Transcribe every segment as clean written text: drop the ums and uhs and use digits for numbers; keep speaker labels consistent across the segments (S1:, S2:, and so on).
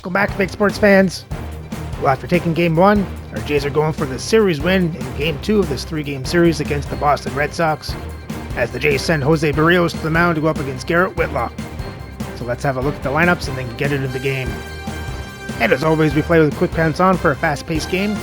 S1: Welcome back, big sports fans. Well, after taking Game 1, our Jays are going for the series win in Game 2 of this 3-game series against the Boston Red Sox, as the Jays send Jose Barrios to the mound to go up against Garrett Whitlock. So let's have a look at the lineups and then get into the game. And as always, we play with quick pants on for a fast-paced game.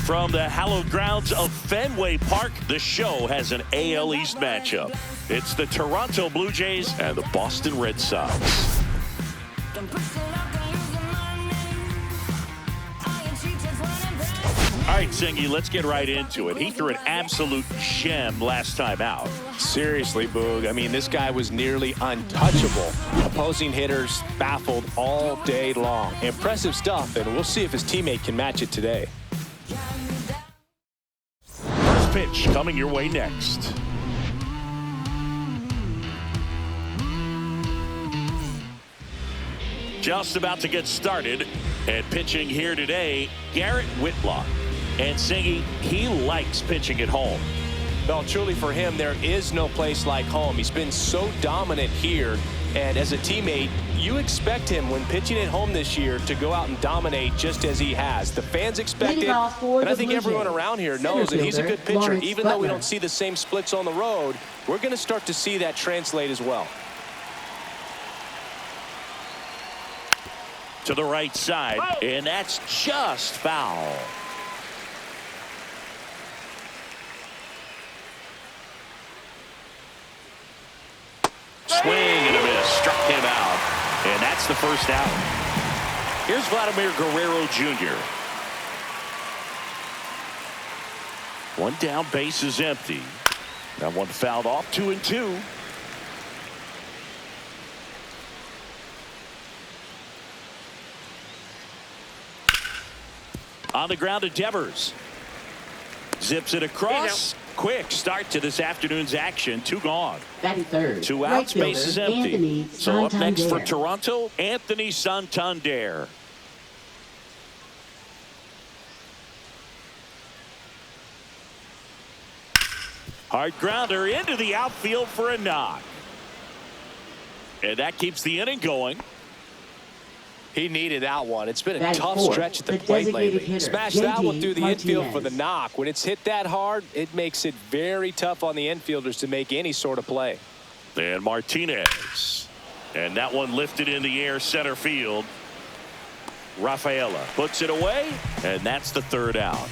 S2: From the hallowed grounds of Fenway Park, the show has an AL East matchup. It's the Toronto Blue Jays and the Boston Red Sox. All right, Singy, let's get right into it. He threw an absolute gem last time out.
S3: Seriously, Boog. I mean, this guy was nearly untouchable. Opposing hitters baffled all day long. Impressive stuff, and we'll see if his teammate can match it today.
S2: First pitch coming your way next. Just about to get started, and pitching here today, Garrett Whitlock. And Singy, he likes pitching at home.
S3: Well, truly for him, there is no place like home. He's been so dominant here, and as a teammate, you expect him when pitching at home this year to go out and dominate just as he has. The fans expect it, and I think everyone around here knows that he's a good pitcher. Even though we don't see the same splits on the road, we're going to start to see that translate as well.
S2: To the right side, and that's just foul. Swing and a miss, struck him out, and that's the first out. Here's Vladimir Guerrero Jr. One down, base is empty. That one fouled off, 2-2. On the ground to Devers. Zips it across. Quick start to this afternoon's action. 2 gone.
S4: Batting third.
S2: 2 outs,
S4: Right
S2: base is
S4: fielder,
S2: empty.
S4: Anthony
S2: So up next for
S4: Santander.
S2: Toronto, Anthony Santander. Hard grounder into the outfield for a knock. And that keeps the inning going.
S3: He needed that one. It's been a
S4: Batting
S3: tough
S4: fourth,
S3: stretch at the
S4: the
S3: plate
S4: designated
S3: lately.
S4: hitter,
S3: Smashed that one
S4: JD
S3: through the infield for the
S4: Martinez.
S3: knock. When it's hit that hard, it makes it very tough on the infielders to make any sort of play.
S2: And Martinez. And that one lifted in the air center field. Rafaela puts it away, and that's the 3rd out.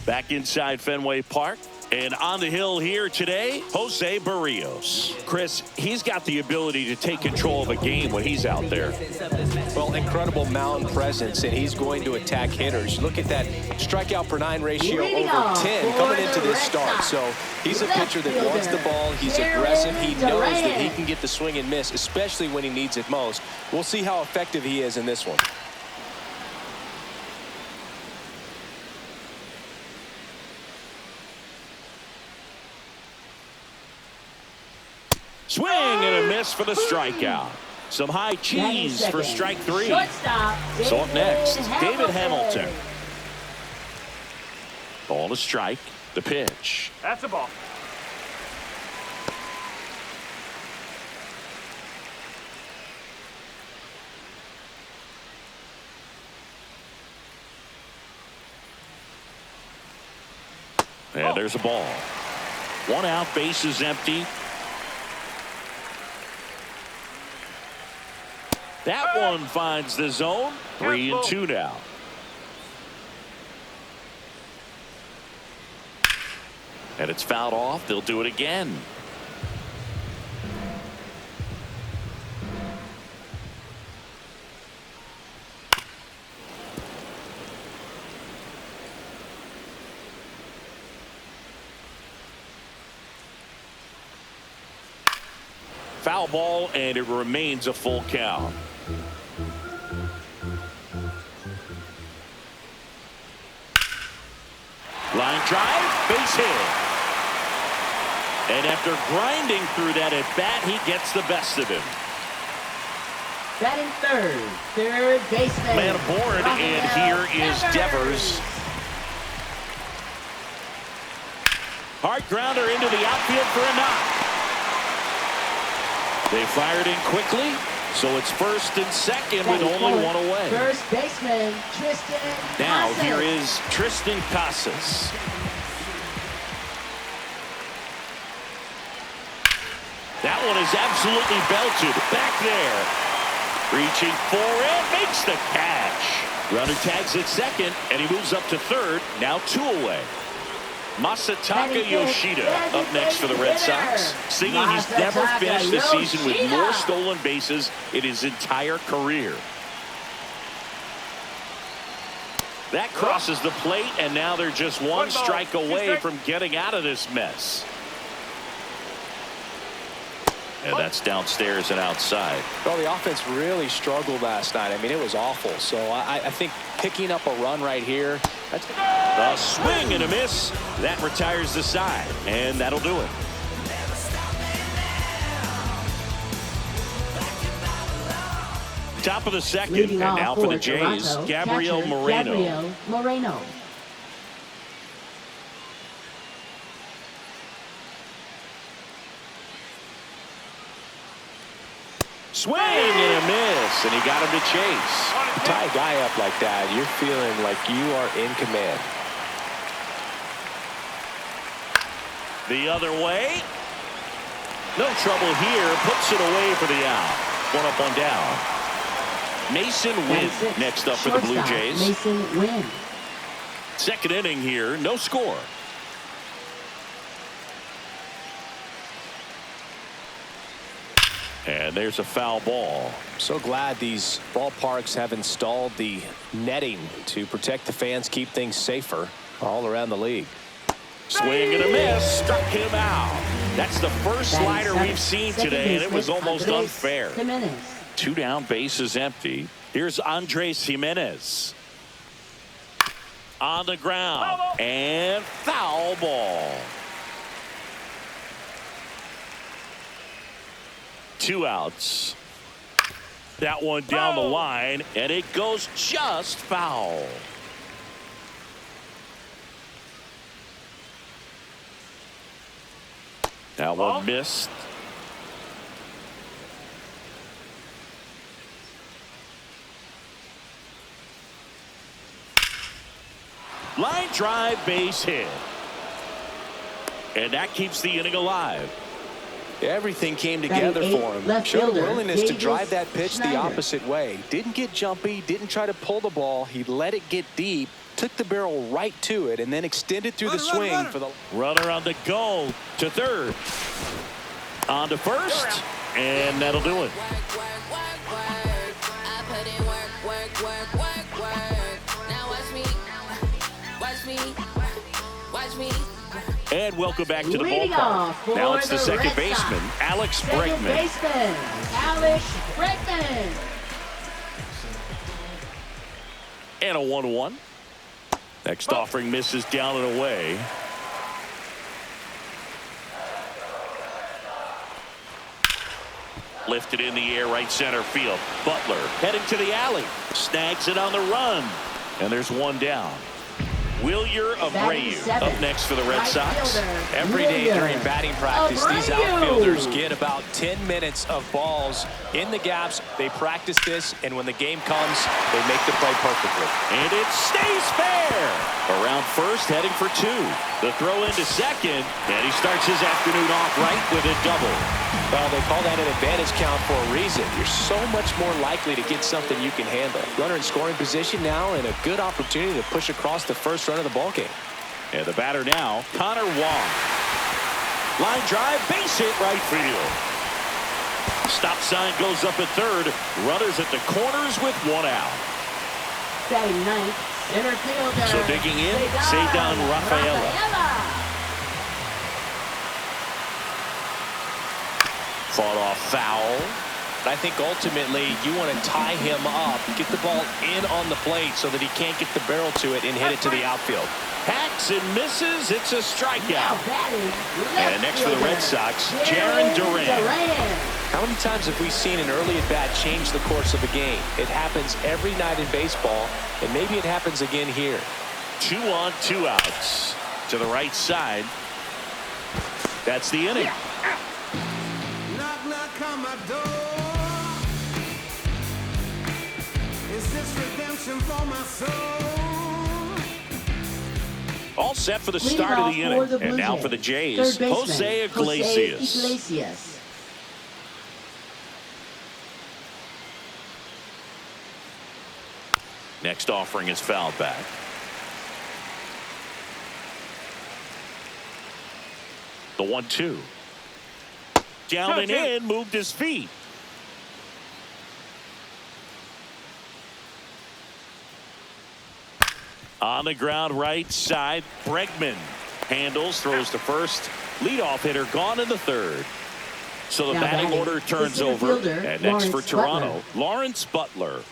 S2: Back inside Fenway Park. And on the hill here today, Jose Barrios. Chris, he's got the ability to take control of a game when he's out there.
S3: Well, incredible mound presence, and he's going to attack hitters. Look at that strikeout per 9 ratio over 10 coming into this start. So he's a pitcher that wants the ball. He's aggressive. He knows that he can get the swing and miss, especially when he needs it most. We'll see how effective he is in this one.
S2: Swing and a miss for the strikeout. Some high cheese for strike 3. So up next, David Hamilton. Ball to strike. The pitch.
S5: That's a ball.
S2: And there's a ball. 1 out, base is empty. That one finds the zone. 3-2 now. And it's fouled off. They'll do it again. Foul ball, and it remains a full count. Line drive, base hit. And after grinding through that at bat, he gets the best of him.
S4: Batting third baseman.
S2: Man aboard, and here is Devers. Hard grounder into the outfield for a knock. They fired in quickly, so it's first and second with only one away.
S4: First baseman, Tristan
S2: Now
S4: Casas.
S2: here is Tristan Casas. That one is absolutely belted. Back there. Reaching for it. Makes the catch. Runner tags at second, and he moves up to third. Now 2 away. Masataka Yoshida up next for the Red Sox. Singing he's never finished the season with more stolen bases in his entire career. That crosses the plate, and now they're just one strike away from getting out of this mess. And that's downstairs and outside.
S3: Well, the offense really struggled last night. I mean, it was awful. So I think picking up a run right here. That's
S2: a swing and a miss. That retires the side, and that'll do it. Top of the second,
S4: Leading
S2: and
S4: off
S2: now for the Jays,
S4: Toronto,
S2: Gabriel
S4: catcher
S2: Moreno.
S4: Gabriel Moreno.
S2: Swing and a miss, and he got him to chase.
S3: tie a guy up like that, you're feeling like you are in command.
S2: The other way. No trouble here. Puts it away for the out. One up, one down. Mason Wynn next up for the Blue Jays.
S4: Mason Wynn.
S2: Second inning here. No score. And there's a foul ball.
S3: So glad these ballparks have installed the netting to protect the fans, keep things safer all around the league.
S2: Swing and a miss. Struck him out. That's the first slider we've seen today, and it was almost unfair. 2 down, bases empty. Here's Andres Jimenez. On the ground. And foul ball. 2 outs. That one down the line, and it goes just foul. That one missed. Line drive, base hit. And that keeps the inning alive.
S3: Everything came together for him. Showed a willingness to drive that pitch the opposite way. Didn't get jumpy, didn't try to pull the ball. He let it get deep, took the barrel right to it, and then extended through the swing for the
S2: runner on the go to third. On to first, and that'll do it. And welcome back to the ballpark. Now it's the second baseman, Alex Bregman. And a 1-1. Next offering misses down and away. Lifted in the air, right center field. Butler heading to the alley. Snags it on the run. And there's one down. Wilyer Abreu up next for the Red Sox.
S3: Every day during batting practice, these outfielders get about 10 minutes of balls in the gaps. They practice this, and when the game comes, they make the play perfectly.
S2: And it stays fair. Around first, heading for 2. The throw into second, and he starts his afternoon off right with a double.
S3: Well, they call that an advantage count for a reason. You're so much more likely to get something you can handle. Runner in scoring position now, and a good opportunity to push across the first run of the ball game.
S2: And the batter now, Connor Wong. Line drive, base hit right field. Stop sign goes up at third. Runners at the corners with 1 out.
S4: Batting ninth, center fielder.
S2: So digging in, Cedar Rafaela. Fought off foul.
S3: I think ultimately you want to tie him up, get the ball in on the plate so that he can't get the barrel to it and hit it to the outfield.
S2: Hacks and misses. It's a strikeout.
S4: And
S2: next for the Red Sox, Jarren Duran.
S3: How many times have we seen an early at-bat change the course of a game? It happens every night in baseball, and maybe it happens again here.
S2: 2 on, 2 outs. To the right side. That's the inning.
S5: Knock, knock on my door. Is this redemption for my soul?
S2: All set for the start of the inning. And now for the Jays, Jose Iglesias. Next offering is fouled back. The 1-2. Down and in, moved his feet. On the ground right side, Bregman handles, throws to first. Leadoff hitter gone in the third. So the
S4: Now
S2: batting
S4: batting
S2: order turns
S4: is
S2: over.
S4: fielder,
S2: And next for
S4: Lawrence
S2: Toronto,
S4: Butler.
S2: Lawrence Butler.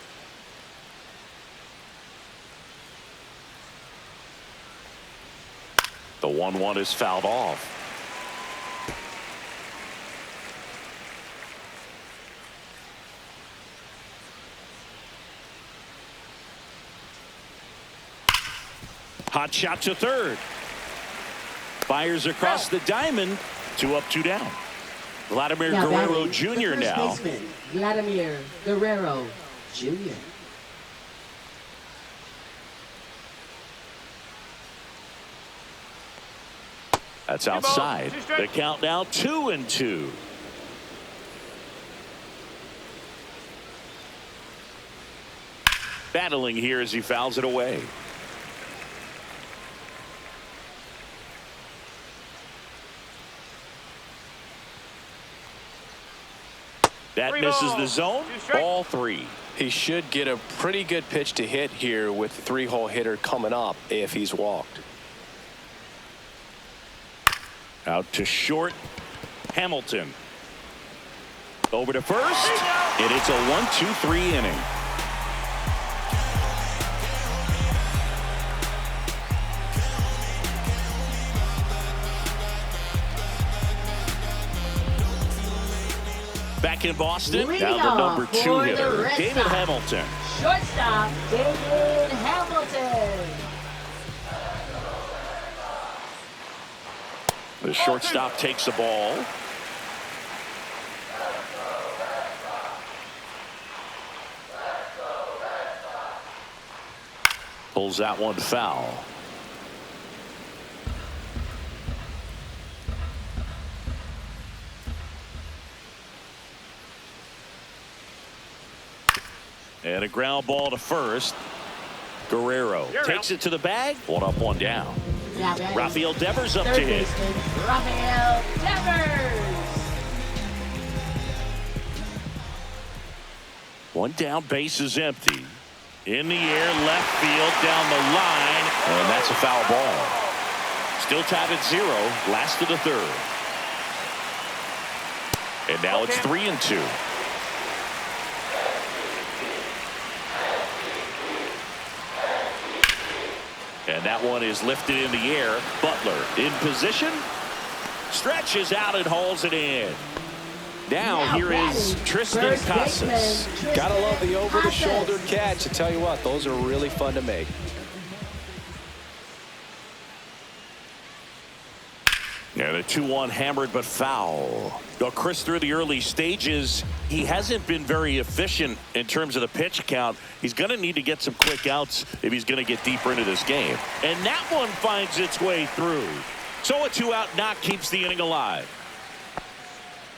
S2: The 1-1 is fouled off. Hot shot to third. Fires across the diamond. 2 up, 2 down. Vladimir
S4: Now
S2: Guerrero
S4: batting,
S2: Jr.
S4: the first
S2: now.
S4: baseman, Vladimir Guerrero Jr.
S2: That's outside. The count now 2-2. Battling here as he fouls it away. That misses the zone. Ball 3.
S3: He should get a pretty good pitch to hit here with the 3-hole hitter coming up if he's walked.
S2: Out to short. Hamilton. Over to first. And it's a 1-2-3 inning. Back in Boston, now the number 2 hitter, David Hamilton.
S4: Shortstop, David Hamilton.
S2: The shortstop takes the ball. Pulls that one foul. And a ground ball to first. Guerrero takes it to the bag. 1 up, 1 down.
S4: Now batting,
S2: Rafael Devers up to
S4: third
S2: hit.
S4: baseman, Rafael Devers.
S2: 1 down, base is empty. In the air, left field, down the line. And that's a foul ball. Still tied at 0. Last of the third. And now it's 3-2. And that one is lifted in the air. Butler in position. Stretches out and hauls it in. Now here is
S4: batting,
S2: Tristan
S4: first
S2: Casas.
S4: baseman, Tristan
S3: Gotta love the over-the-shoulder
S4: Casas.
S3: catch. I tell you what, those are really fun to make.
S2: And a 2-1 hammered but foul. Now, Chris, through the early stages, he hasn't been very efficient in terms of the pitch count. He's going to need to get some quick outs if he's going to get deeper into this game. And that one finds its way through. So a 2-out knock keeps the inning alive.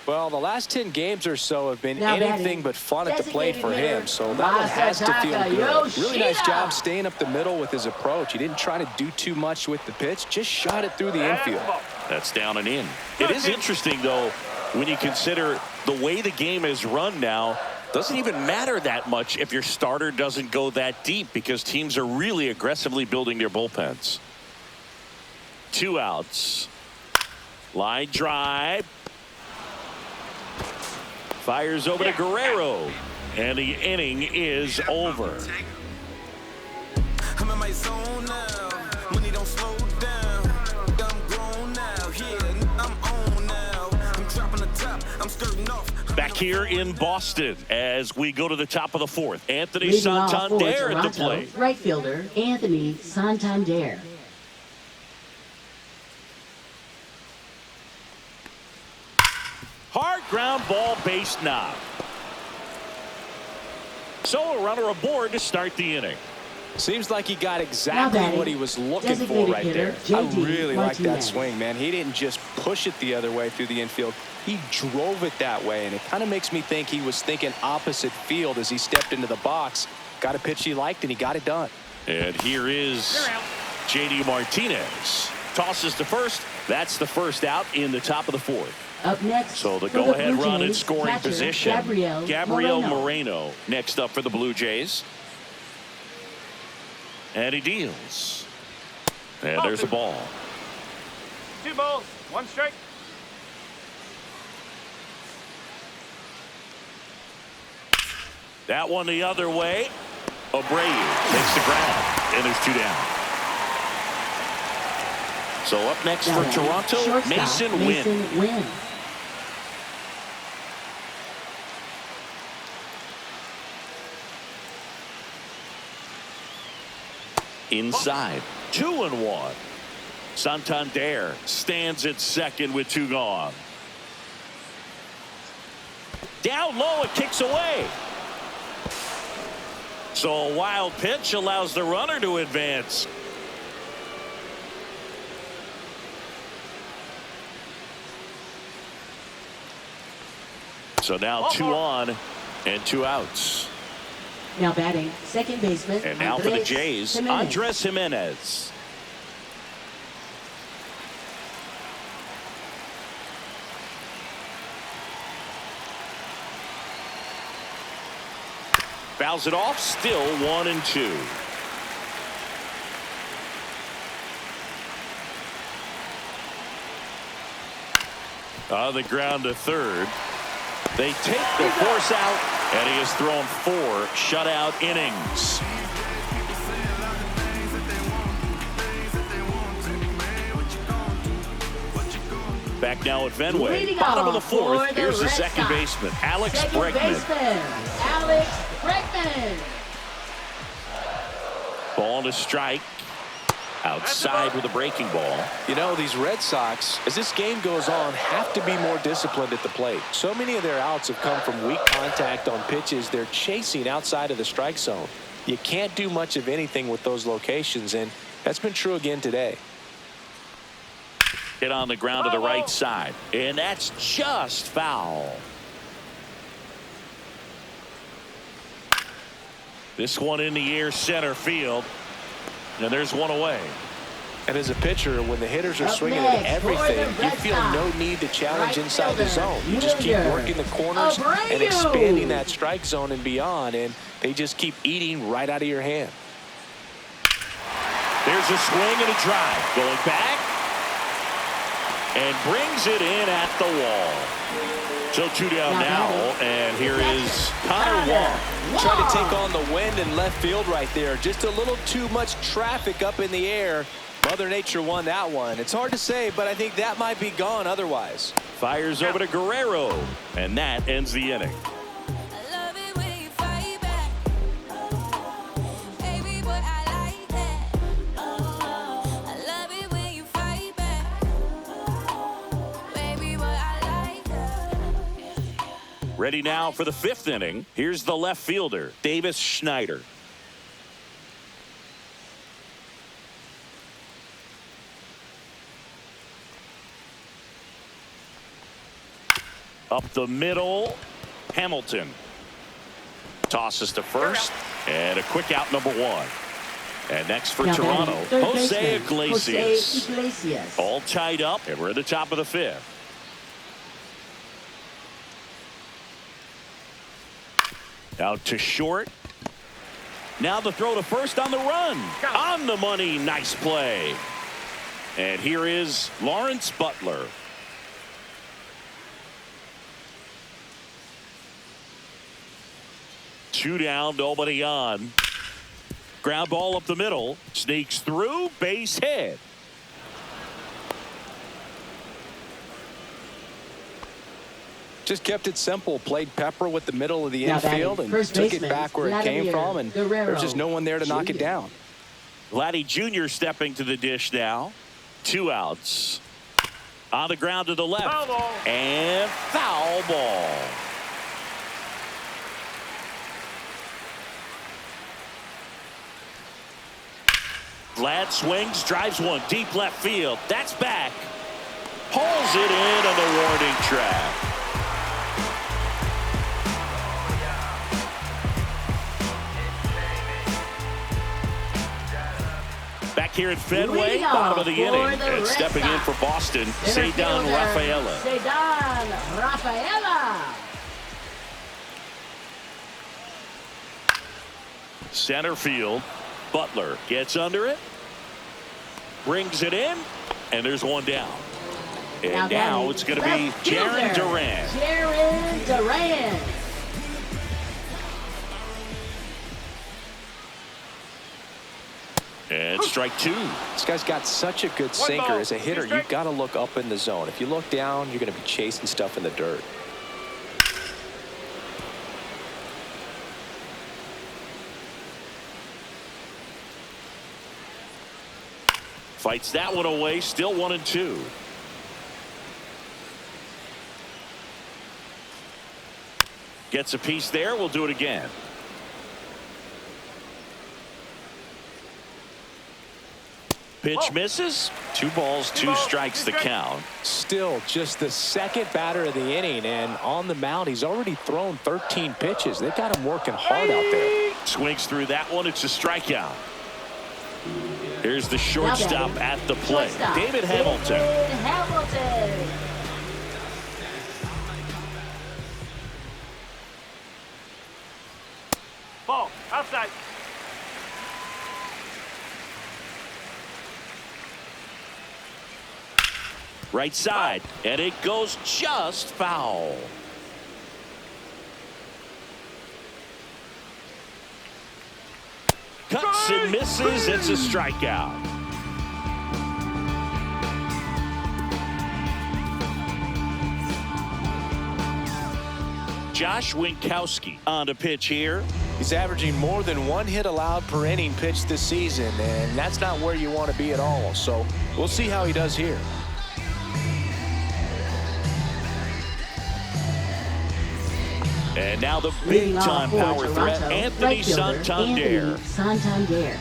S3: Well, the last 10 games or so have been
S4: Now
S3: anything
S4: batting,
S3: but fun at the plate for
S4: designated
S3: him,
S4: hitter,
S3: so that one has to feel
S4: Masataka
S3: good. Really nice
S4: Yoshida.
S3: job staying up the middle with his approach. He didn't try to do too much with the pitch, just shot it through the infield.
S2: That's down and in. It is interesting, though, when you consider the way the game is run now. Doesn't even matter that much if your starter doesn't go that deep because teams are really aggressively building their bullpens. 2 outs. Line drive. Fires over to Guerrero. And the inning is over.
S5: I'm in my zone now. Money don't slow down. I'm grown now. Yeah, I'm on now. I'm dropping the top. I'm skirting off.
S2: Back here in Boston as we go to the top of the fourth. Anthony
S4: Leading off for
S2: Santander at the
S4: Toronto,
S2: plate.
S4: right fielder Anthony Santander.
S2: Hard ground ball, base knock. So a runner aboard to start the inning.
S3: Seems like he got exactly what he was looking for right there. I really like that swing, man. He didn't just push it the other way through the infield. He drove it that way, and it kind of makes me think he was thinking opposite field as he stepped into the box. Got a pitch he liked, and he got it done.
S2: And here is J.D. Martinez. Tosses to first. That's the first out in the top of the fourth.
S4: Up next,
S2: So the
S4: for
S2: go-ahead
S4: Blue
S2: run in
S4: Jays,
S2: scoring
S4: catcher
S2: position.
S4: Gabriel
S2: Moreno next up for the Blue Jays. And he deals. And there's the ball.
S6: 2 balls, 1 strike.
S2: That one the other way. Abreu takes the ground. And there's 2 down. So up next for Toronto,
S4: Shortstop,
S2: Mason Wynn. Inside, 2-1. Santander stands at second with 2 gone. Down low, it kicks away. So a wild pitch allows the runner to advance. So now 2 on and 2 outs.
S4: Now batting, second baseman.
S2: And now for the Jays,
S4: Jimenez.
S2: Andres Jimenez. Fouls it off, still 1-2. On the ground to third. They take the force out, and he has thrown 4 shutout innings. Back now at Fenway.
S4: Leading
S2: Bottom of the
S4: off
S2: fourth.
S4: for the
S2: Here's the
S4: Red
S2: second
S4: Sox.
S2: baseman, Alex
S4: Second
S2: Bregman.
S4: baseman, Alex Bregman.
S2: Ball to strike. Outside with a breaking ball.
S3: You know, these Red Sox, as this game goes on, have to be more disciplined at the plate. So many of their outs have come from weak contact on pitches they're chasing outside of the strike zone. You can't do much of anything with those locations, and that's been true again today.
S2: Hit on the ground to the right side, and that's just foul. This one in the air, center field. And there's 1 away.
S3: And as a pitcher, when the hitters are
S4: Up
S3: swinging
S4: next
S3: at
S4: for
S3: everything,
S4: the
S3: you
S4: Red
S3: feel
S4: Sox.
S3: no need to challenge
S4: Right
S3: inside the
S4: fielder,
S3: zone. You just keep
S4: Junior
S3: working the corners and
S4: Abreu.
S3: expanding that strike zone and beyond, and they just keep eating right out of your hand.
S2: There's a swing and a drive. Going back. And brings it in at the wall. So 2 down now, and here is Connor Wong.
S3: Trying to take on the wind in left field right there. Just a little too much traffic up in the air. Mother Nature won that one. It's hard to say, but I think that might be gone otherwise.
S2: Fires over to Guerrero, and that ends the inning. Ready now for the 5th inning. Here's the left fielder, Davis Schneider. Up the middle, Hamilton. Tosses to first, and a quick out, number 1. And next for
S4: Now
S2: Toronto,
S4: batting, third
S2: Jose
S4: baseman,
S2: Iglesias.
S4: Jose Iglesias.
S2: All tied up, and we're at the top of the 5th. Out to short. Now the throw to first on the run. On the money. Nice play. And here is Lawrence Butler. 2 down, nobody on. Ground ball up the middle. Sneaks through, base hit.
S3: Just kept it simple. Played pepper with the middle of the
S4: Now
S3: infield and
S4: first
S3: took it
S4: baseman,
S3: back where it came
S4: Vladimir
S3: from. And
S4: Guerrero
S3: there's just no one there to knock it
S4: Jr.
S3: down.
S2: Vladdy Jr. stepping to the dish now. 2 outs. On the ground to the left.
S6: Foul ball.
S2: And foul ball. Vlad swings, drives one deep left field. That's back. Pulls it in on the warning track. Back here at Fenway,
S4: Leading
S2: bottom of
S4: off
S2: the inning.
S4: for the
S2: And
S4: Red
S2: stepping in
S4: Sox.
S2: for Boston,
S4: Center
S2: Cedar
S4: fielder,
S2: Rafaela.
S4: Cedar Rafaela.
S2: Center field. Butler gets under it. Brings it in. And there's one down. And now it's going to be Jaron Duran.
S4: Jaron Duran.
S2: And strike 2.
S3: This guy's got such a good sinker.
S6: ball,
S3: As a hitter,
S6: 2 strikes.
S3: you've got to look up in the zone. If you look down, you're going to be chasing stuff in the dirt.
S2: Fights that one away. Still 1-2. Gets a piece there. We'll do it again. Pitch misses. 2 balls, 2 strikes the count.
S3: Still just the second batter of the inning, and on the mound, he's already thrown 13 pitches. They've got him working hard out there.
S2: Swings through that one. It's a strikeout. Here's the shortstop at the plate.
S4: Shortstop,
S2: David Hamilton.
S4: David Hamilton.
S6: Ball. Outside.
S2: Right side. And it goes just foul. Cuts and misses. It's a strikeout. Josh Winkowski on the pitch here.
S3: He's averaging more than 1 hit allowed per inning pitched this season, and that's not where you want to be at all. So we'll see how he does here.
S2: And now the
S4: Leading off
S2: big-time
S4: for
S2: power threat,
S4: Toronto,
S2: Anthony
S4: right fielder,
S2: Santander.
S4: Anthony Santander.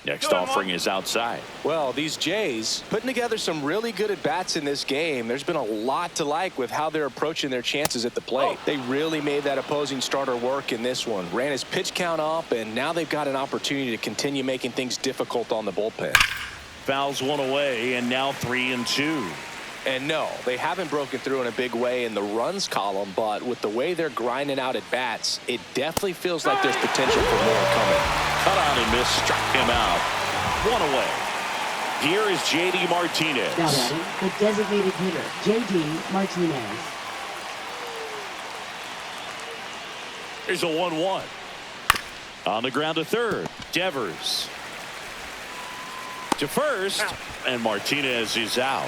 S2: Next offering is outside.
S3: Well, these Jays putting together some really good at-bats in this game. There's been a lot to like with how they're approaching their chances at the plate. They really made that opposing starter work in this one. Ran his pitch count up, and now they've got an opportunity to continue making things difficult on the bullpen.
S2: Fouls one away, and now 3-2.
S3: And no, they haven't broken through in a big way in the runs column, but with the way they're grinding out at bats, it definitely feels like there's potential for more coming.
S2: Cut on and miss, struck him out. One away. Here is J.D. Martinez.
S4: Now batting, the designated hitter, J.D. Martinez.
S2: Here's a 1-1. On the ground to third. Devers. To first. And Martinez is out.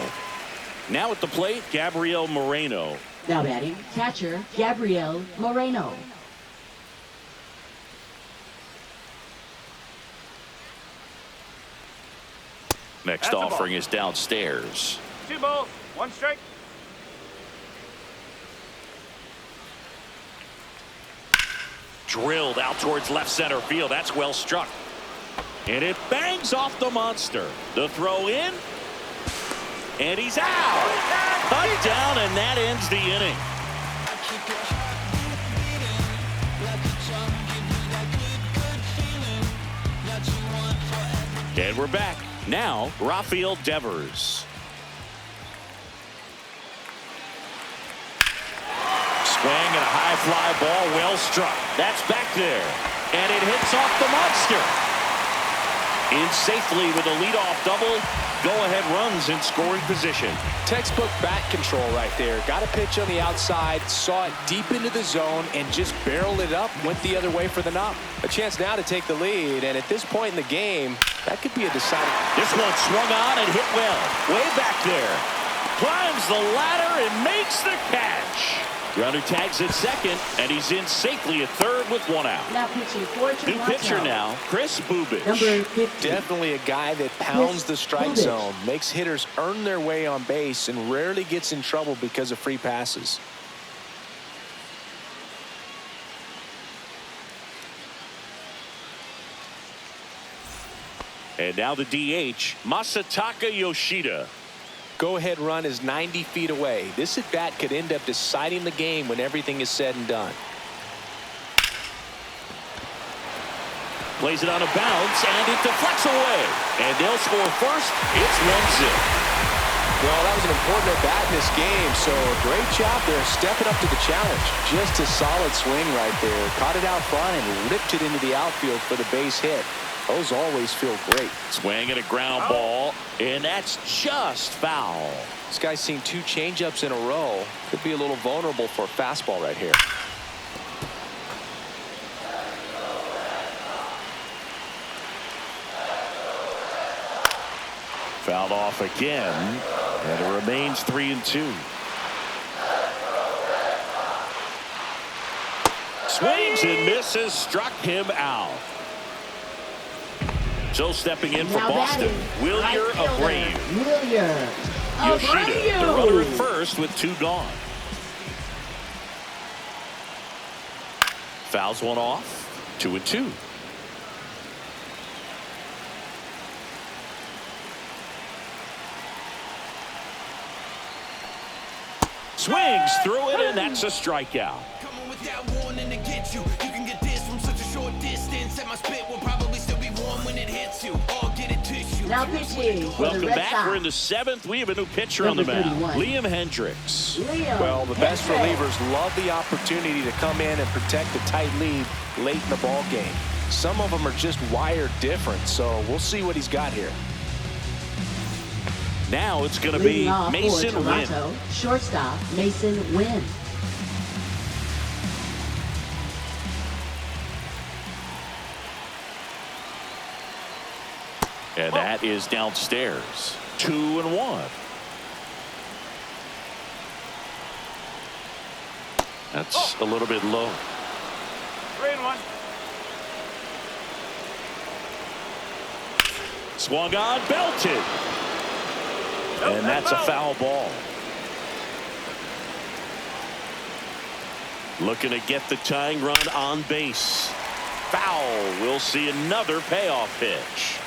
S2: Now at the plate, Gabriel Moreno.
S4: Now batting, catcher, Gabriel Moreno.
S2: Next
S6: That's a ball.
S2: offering is downstairs.
S6: 2 balls. 1 strike.
S2: Drilled out towards left center field. That's well struck. And it bangs off the monster. The throw in. And he's out. Cut down, and that ends the inning. And we're back. Now, Rafael Devers. Swing and a high fly ball, well struck. That's back there. And it hits off the monster. in safely with a leadoff double. Go-ahead runs in scoring position.
S3: Textbook bat control right there. Got a pitch on the outside, saw it deep into the zone, and just barreled it up, went the other way for the knock. A chance now to take the lead, and at this point in the game, that could be a deciding.
S2: This one swung on and hit well. Way back there. Climbs the ladder and makes the catch. Runner tags at second, and he's in safely at third with one out.
S4: Now pitching for Toronto.
S2: New pitcher now, Chris Bubich.
S4: Number 50.
S3: Definitely a guy that pounds the strike zone, makes hitters earn their way on base, and rarely gets in trouble because of free passes.
S2: And now the DH, Masataka Yoshida.
S3: Go-ahead run is 90 feet away. This at-bat could end up deciding the game when everything is said and done.
S2: Plays it on a bounce, and it deflects away. And they'll score first. It's 1-0.
S3: Well, that was an important at-bat in this game, so great job there stepping up to the challenge. Just a solid swing right there. Caught it out front and ripped it into the outfield for the base hit. Those always feel great.
S2: Swing and a ground ball, and that's just foul.
S3: This guy's seen 2 changeups in a row. Could be a little vulnerable for a fastball right here.
S2: Fouled off again, and it remains 3-2. Swings and misses, struck him out. So stepping in for Boston, Wilyer Abreu. Yoshida, the runner at first with 2 gone. Fouls one off, 2-2. Swings through it, and that's a strikeout.
S5: Come on without warning to get you. You can get this from such a short distance. And my spit will probably still be warm when it hits you. Or get it tissue.
S4: Now pitching for
S2: Welcome
S4: the Red
S2: back.
S4: Sox.
S2: We're in the 7th. We have a new pitcher on the
S4: Number
S2: mound.
S4: 31.
S2: Liam Hendricks.
S3: Well, the best relievers love the opportunity to come in and protect a tight lead late in the ball game. Some of them are just wired different, so we'll see what he's got here.
S2: Now it's going to be Mason Wynn.
S4: Shortstop Mason Wynn.
S2: And that is downstairs. 2-1. That's a little bit low.
S6: 3-1.
S2: Swung on, belted. And that's a foul ball. Looking to get the tying run on base. Foul. We'll see another payoff pitch.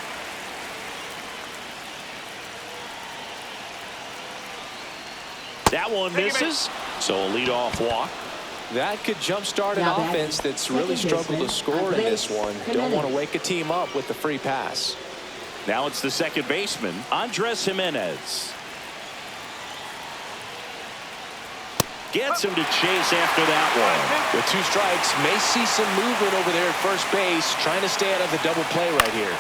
S2: That one misses. So a leadoff walk.
S3: That could jumpstart an offense that's really struggled to score in this one. Don't want to wake a team up with the free pass.
S2: Now it's the second baseman, Andres Jimenez. Gets him to chase after that one.
S3: With 2 strikes, may see some movement over there at first base, trying to stay out of the double play right here.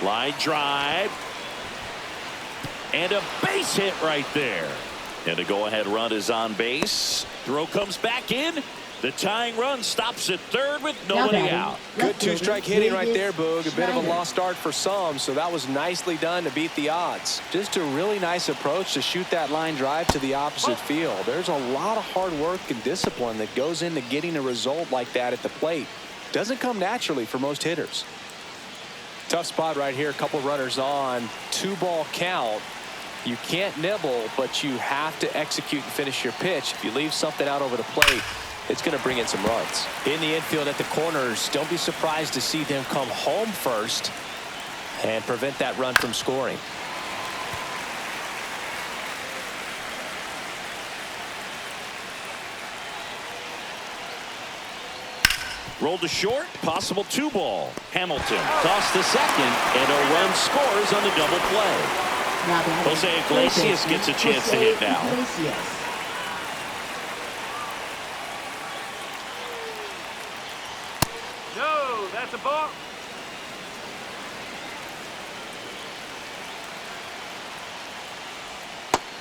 S2: Line drive. And a base hit right there. And the go-ahead run is on base. Throw comes back in. The tying run stops at third with nobody out.
S3: Good 2-strike hitting right there, Boog. A bit of a lost start for some, so that was nicely done to beat the odds. Just a really nice approach to shoot that line drive to the opposite field. There's a lot of hard work and discipline that goes into getting a result like that at the plate. Doesn't come naturally for most hitters. Tough spot right here. A couple runners on. 2-ball count. You can't nibble, but you have to execute and finish your pitch. If you leave something out over the plate, it's going to bring in some runs. In the infield at the corners, don't be surprised to see them come home first and prevent that run from scoring.
S2: Rolled to short, possible 2-ball. Hamilton tossed to second, and a run scores on the double play. Jose Iglesias gets a chance to hit now.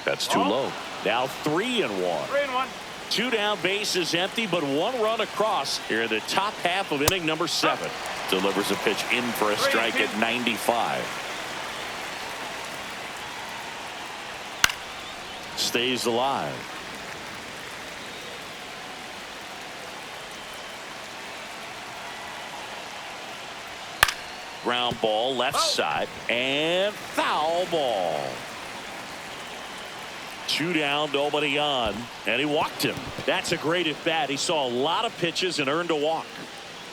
S2: That's too low. Now 3-1.
S6: 3-1.
S2: 2 down, bases empty, but 1 run across here in the top half of inning number 7. Delivers a pitch in for a strike at 95. Stays alive. Ground ball left side and foul ball. 2 down, nobody on, and he walked him. That's a great at bat. He saw a lot of pitches and earned a walk.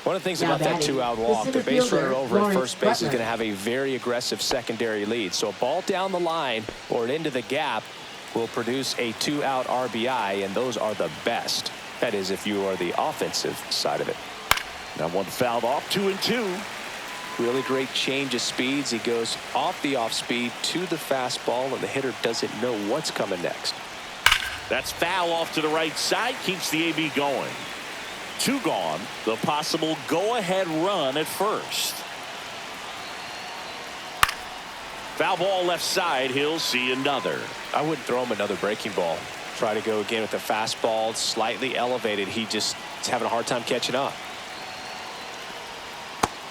S3: One of the things about that 2-out walk, the base runner over at first base is going to have a very aggressive secondary lead. So a ball down the line or into the gap will produce a 2-out RBI, and those are the best. That is, if you are the offensive side of it.
S2: Now 1 fouled off, 2-2.
S3: Really great change of speeds. He goes off the off speed to the fastball, and the hitter doesn't know what's coming next.
S2: That's foul off to the right side, keeps the AB going. 2 gone. The possible go-ahead run at first. Foul ball left side. He'll see another.
S3: I wouldn't throw him another breaking ball. Try to go again with the fastball, slightly elevated. He just is having a hard time catching up.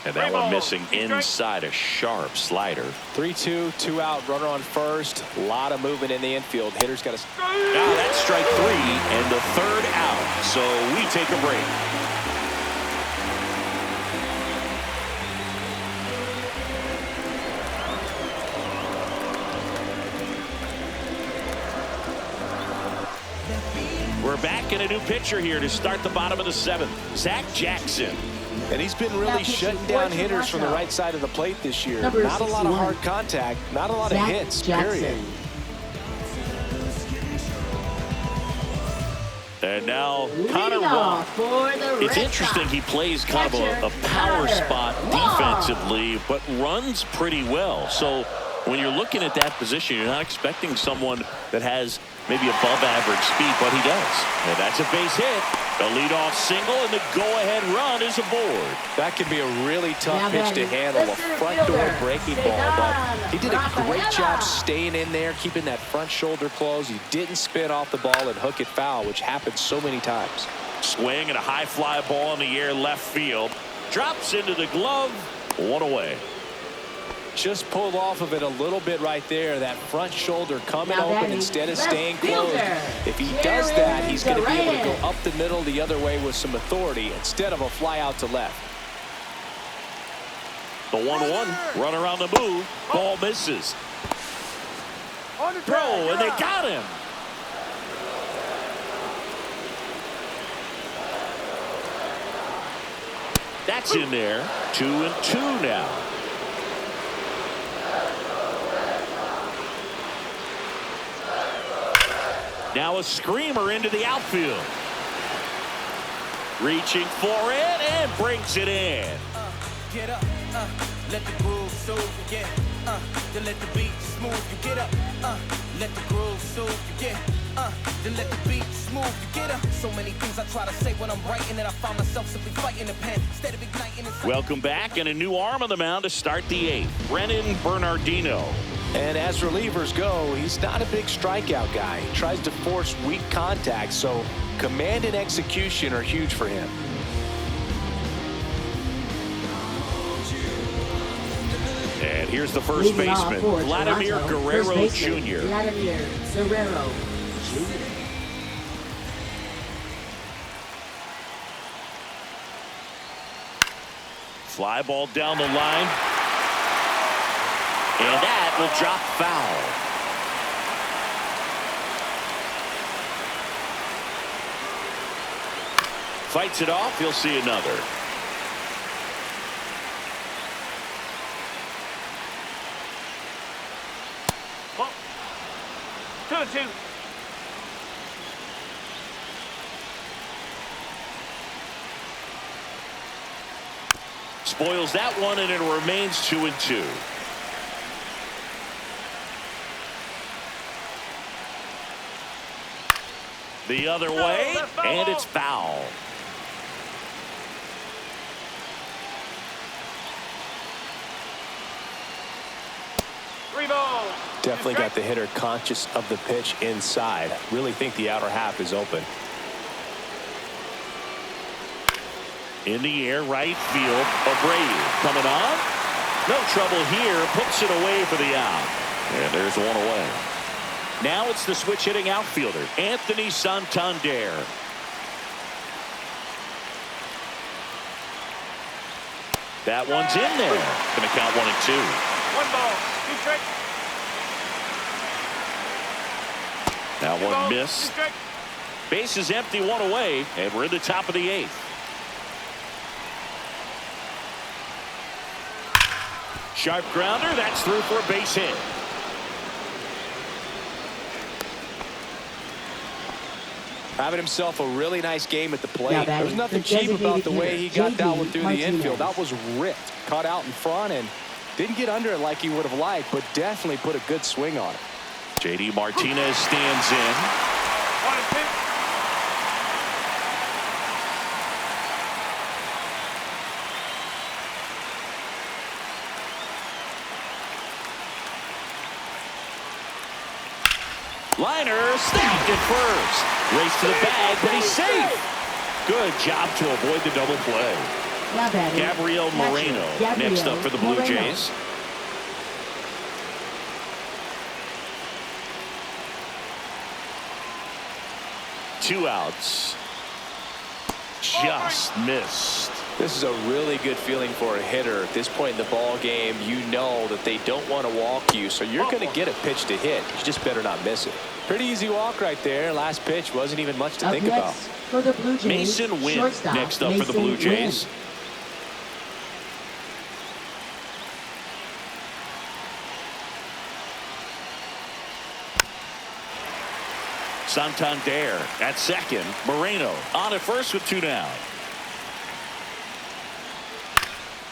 S2: And that one missing inside, a sharp slider.
S3: 3-2, 2-out, runner on first. A lot of movement in the infield. Hitter's got to.
S2: Now that's strike 3 and the 3rd out. So we take a break. We're back in a new pitcher here to start the bottom of the 7th. Zach Jackson.
S3: And he's been really shutting down hitters from the right side of the plate this year.
S4: Number
S3: Not a lot of
S4: 61.
S3: hard contact, not a lot of
S4: Zach
S3: hits,
S4: Jackson.
S3: period.
S2: And now
S4: Leading
S2: Connor
S4: off for the
S2: It's
S4: Red
S2: interesting.
S4: Sox.
S2: He plays kind of a
S4: Catcher,
S2: power
S4: Connor
S2: spot defensively, but runs pretty well. So when you're looking at that position, you're not expecting someone that has maybe above average speed, but he does. And that's a base hit. The leadoff single, and the go-ahead run is aboard.
S3: That could be a really tough
S4: Now
S3: pitch to
S4: batting,
S3: handle, a
S4: the center
S3: front door
S4: fielder,
S3: breaking ball. But he did a great
S4: Rafaela.
S3: job staying in there, keeping that front shoulder closed. He didn't spin off the ball and hook it foul, which happens so many times.
S2: Swing and a high fly ball in the air left field. Drops into the glove. 1 away.
S3: Just pulled off of it a little bit right there. That front shoulder coming
S4: Now
S3: open
S4: batting,
S3: instead of
S4: left
S3: staying closed.
S4: fielder,
S3: If he does that, he's going to be able to go
S4: Reyes.
S3: up the middle the other way with some authority instead of a fly out to left.
S2: The 1-1. Runner on the move. Ball misses. Throw, and they got him. That's in there. 2-2 now. Now a screamer into the outfield. Reaching for it and brings it in.
S5: Get up, let the groove soothe you, get then let the beat smooth you, get up, let the groove soothe you, get then let the beat smooth you, get up. So many things I try to say when I'm writing, and I find myself simply fighting the pen instead of igniting it.
S2: Welcome back, and a new arm on the mound to start the 8th. Brennan Bernardino.
S3: And as relievers go, he's not a big strikeout guy. He tries to force weak contact, so command and execution are huge for him.
S2: And here's the first
S4: Leading off
S2: baseman,
S4: for
S2: Vladimir
S4: Toronto,
S2: Guerrero
S4: first baseman,
S2: Jr.
S4: Vladimir Guerrero Jr.
S2: Fly ball down the line. And that will drop foul. Fights it off. He'll see another.
S6: Well, 2-2.
S2: Spoils that one, and it remains 2-2. The other way, and it's foul.
S6: 3 balls.
S3: Definitely got the hitter conscious of the pitch inside. Really think the outer half is open.
S2: In the air, right field. Abreu coming on. No trouble here. Puts it away for the out. And there's one away. Now it's the switch hitting outfielder, Anthony Santander. That one's in there. Going to count 1 and 2.
S6: 1 ball. 2 strikes.
S2: That
S6: 2
S2: one
S6: balls, 2
S2: missed.
S6: strikes.
S2: Base is empty, 1 away, and we're in the top of the 8th. Sharp grounder. That's through for a base hit.
S3: Having himself a really nice game at the plate.
S4: Now batting,
S3: There's nothing
S4: the
S3: cheap about the
S4: designated
S3: way he
S4: hitter,
S3: got that one
S4: JD
S3: through the
S4: Martinez.
S3: infield. That was ripped. Caught out in front and didn't get under it like he would have liked, but definitely put a good swing on it.
S2: JD Martinez stands in.
S6: 1 and 2.
S2: Liner snapped at first. Race to the bag, but he's safe. Good job to avoid the double play.
S4: Now batting,
S2: Gabriel
S4: catcher,
S2: Moreno
S4: Gabriel
S2: next up for the Blue
S4: Moreno.
S2: Jays. Two outs. Just missed.
S3: This is a really good feeling for a hitter at this point in the ball game. You know that they don't want to walk you, so you're going to get a pitch to hit. You just better not miss it. Pretty easy walk right there. Last pitch wasn't even much to
S4: Up
S3: think
S4: next
S3: about.
S4: for the Blue Jays,
S2: Mason Wynn
S4: shortstop,
S2: next up for the
S4: Mason
S2: Blue Jays.
S4: Wynn.
S2: Santander at second. Moreno on at first with 2 down.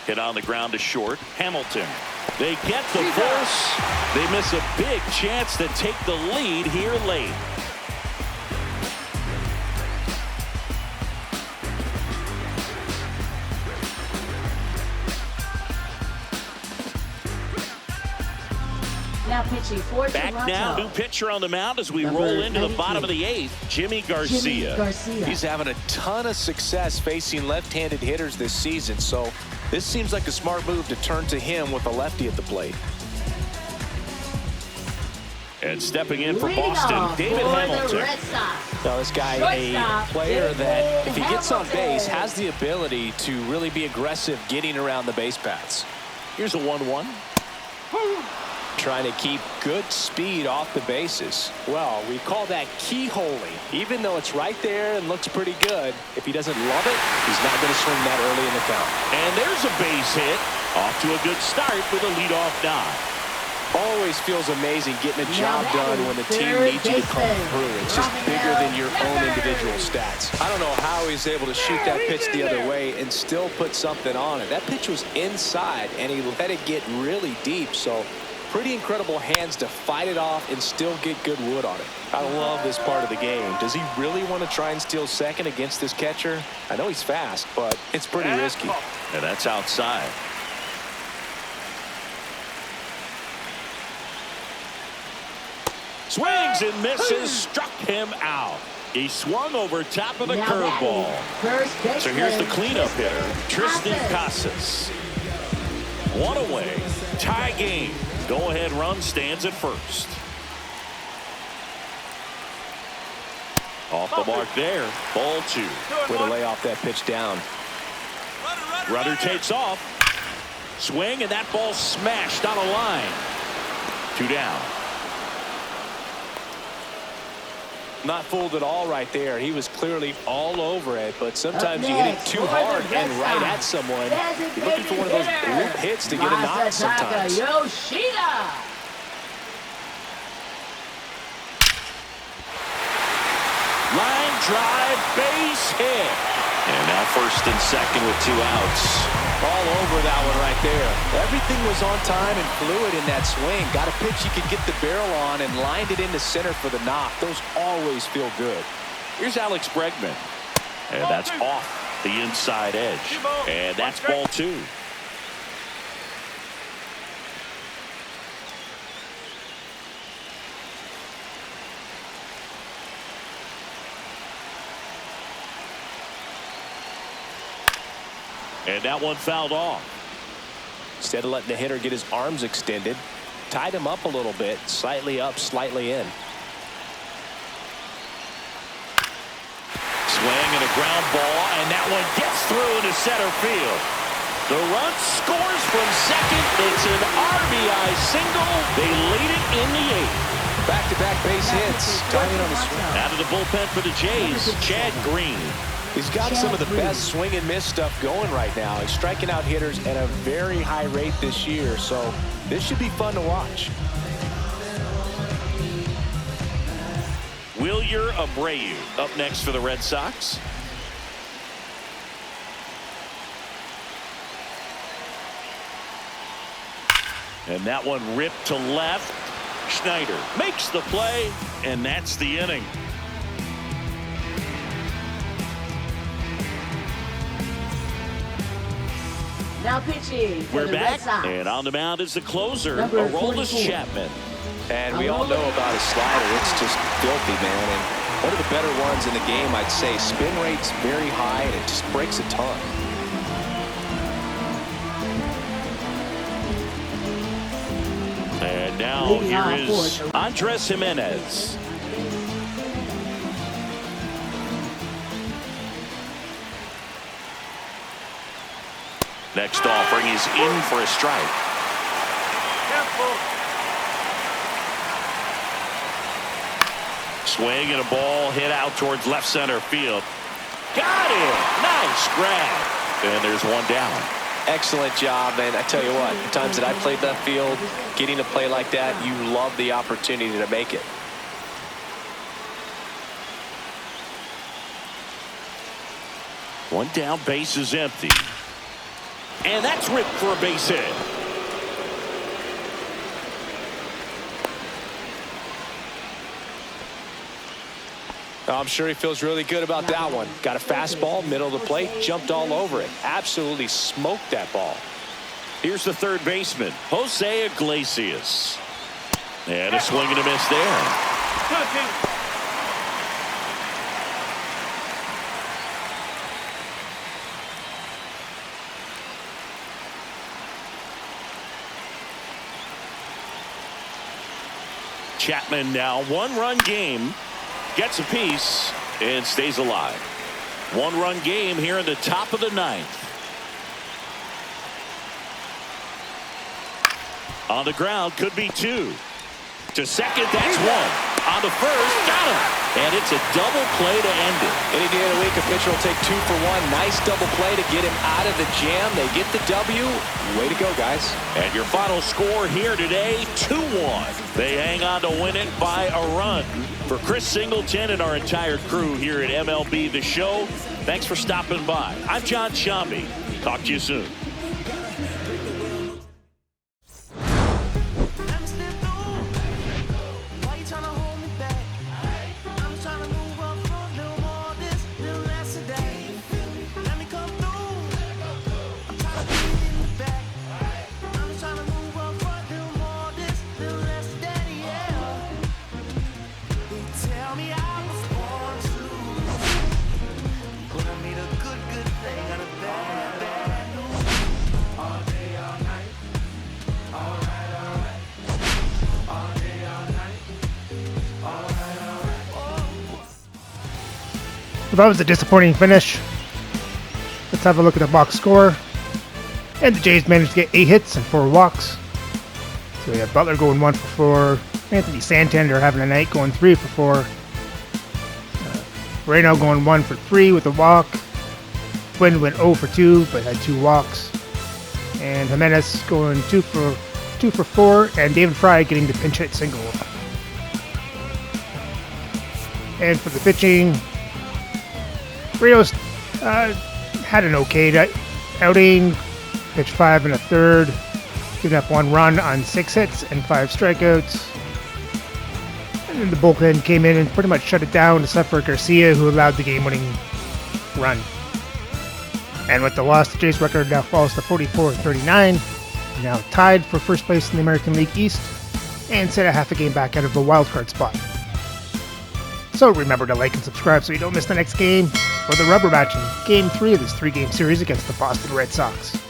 S2: Hit on the ground to short. Hamilton. They get the force. They miss a big chance to take the lead here late.
S4: Now pitching for
S2: Back
S4: Toronto.
S2: now, new pitcher on the mound as we
S4: Number
S2: roll into the
S4: 92.
S2: bottom of the 8th. Jimmy Garcia.
S4: Jimmy Garcia.
S3: He's having a ton of success facing left-handed hitters this season, so this seems like a smart move to turn to him with a lefty at the plate.
S2: And stepping in for
S4: Leading
S2: Boston,
S4: off
S2: David
S4: for the
S2: Hamilton.
S4: Red Sox.
S3: Now, this guy,
S4: Shortstop,
S3: a player that, if he
S4: David
S3: gets on base,
S4: Hamilton.
S3: has the ability to really be aggressive getting around the base paths.
S2: Here's a 1-1.
S3: Trying to keep good speed off the bases. Well, we call that keyholing. Even though it's right there and looks pretty good, if he doesn't love it, he's not going to swing that early in the count.
S2: And there's a base hit. Off to a good start with a leadoff knock.
S3: Always feels amazing getting a job
S4: Now
S3: done
S4: batting,
S3: when the team
S4: third
S3: needs you to come
S4: baseman,
S3: through. It's just bigger than your own individual stats. I don't know how he's able to shoot that pitch the other way and still put something on it. That pitch was inside, and he let it get really deep, so pretty incredible hands to fight it off and still get good wood on it. I love this part of the game. Does he really want to try and steal second against this catcher? I know he's fast, but it's pretty risky.
S2: And that's outside. Swings and misses, struck him out. He swung over top of the
S4: Now
S2: curveball.
S4: batting, first baseman,
S2: So here's the cleanup hitter, Tristan
S4: Casas.
S2: Casas. 1 away, tie game. Go-ahead run stands at first. Off the mark there, ball 2.
S3: Way to lay off that pitch down.
S2: Rudder takes off. Swing, and that ball smashed on a line. 2 down.
S3: Not fooled at all right there. He was clearly all over it, but sometimes
S4: Up
S3: you hit it
S4: next,
S3: too
S4: for the
S3: hard
S4: Red
S3: and right
S4: Sox,
S3: at someone.
S4: designated
S3: You're looking for one of those
S4: hitter,
S3: bloop hits to get a knock
S4: Masataka
S3: sometimes.
S4: Yoshida.
S2: Line drive, base hit. And now first and second with 2 outs.
S3: All over that one right there. Everything was on time and fluid in that swing. Got a pitch you could get the barrel on and lined it into center for the knock. Those always feel good.
S2: Here's Alex Bregman. And that's off the inside edge. And that's ball 2. And that one fouled off.
S3: Instead of letting the hitter get his arms extended, tied him up a little bit, slightly up, slightly in.
S2: Swing and a ground ball, and that one gets through into center field. The run scores from second. It's an RBI single. They lead it in the 8th.
S3: Back-to-back base hits. Timing on the swing.
S2: Out of the bullpen for the Jays, Chad Green.
S3: He's got some of the best swing and miss stuff going right now. He's striking out hitters at a very high rate this year, so this should be fun to watch.
S2: Wilyer Abreu up next for the Red Sox. And that one ripped to left. Schneider makes the play, and that's the inning.
S4: Now pitching for
S2: We're
S4: the
S2: back,
S4: Red Sox.
S2: and on the mound is the closer,
S4: Number
S2: Aroldis
S4: 44.
S2: Chapman.
S3: And we all know about his slider. It's just filthy, man. And one of the better ones in the game, I'd say. Spin rate's very high, and it just breaks a ton.
S2: And now here is Andres Jimenez. Next offering is in for a strike.
S6: Careful.
S2: Swing and a ball hit out towards left center field. Got it! Nice grab. And there's one down.
S3: Excellent job, and I tell you what, the times that I played left field, getting a play like that, you love the opportunity to make it.
S2: One down, base is empty. And that's ripped for a base hit.
S3: I'm sure he feels really good about that one. Got a fastball, middle of the plate, jumped all over it. Absolutely smoked that ball.
S2: Here's the third baseman, Jose Iglesias. And a swing and a miss there.
S6: Good, King.
S2: Chapman now one-run game. Gets a piece and stays alive. One-run game here in the top of the 9th. On the ground, could be 2. To second, that's 1. On the first, got him. And it's a double play to end it.
S3: Any day of the week, a pitcher will take 2 for 1. Nice double play to get him out of the jam. They get the W. Way to go, guys.
S2: And your final score here today, 2-1. They hang on to win it by a run. For Chris Singleton and our entire crew here at MLB The Show, thanks for stopping by. I'm John Shambi. Talk to you soon.
S1: Well, that was a disappointing finish. Let's have a look at the box score. And the Jays managed to get 8 hits and 4 walks. So we have Butler going 1 for 4. Anthony Santander having a night going 3 for 4. Moreno going 1 for 3 with a walk. Quinn went 0 for 2 but had 2 walks. And Jimenez going 2 for 4. And David Fry getting the pinch hit single. And for the pitching, Rios had an okay outing, pitched 5 1/3, giving up 1 run on 6 hits and 5 strikeouts. And then the bullpen came in and pretty much shut it down, except for Garcia, who allowed the game-winning run. And with the loss, the Jays record now falls to 44-39, now tied for first place in the American League East, and set a half a game back out of the wildcard spot. So remember to like and subscribe so you don't miss the next game. for the rubber match in Game 3 of this 3-game series against the Boston Red Sox.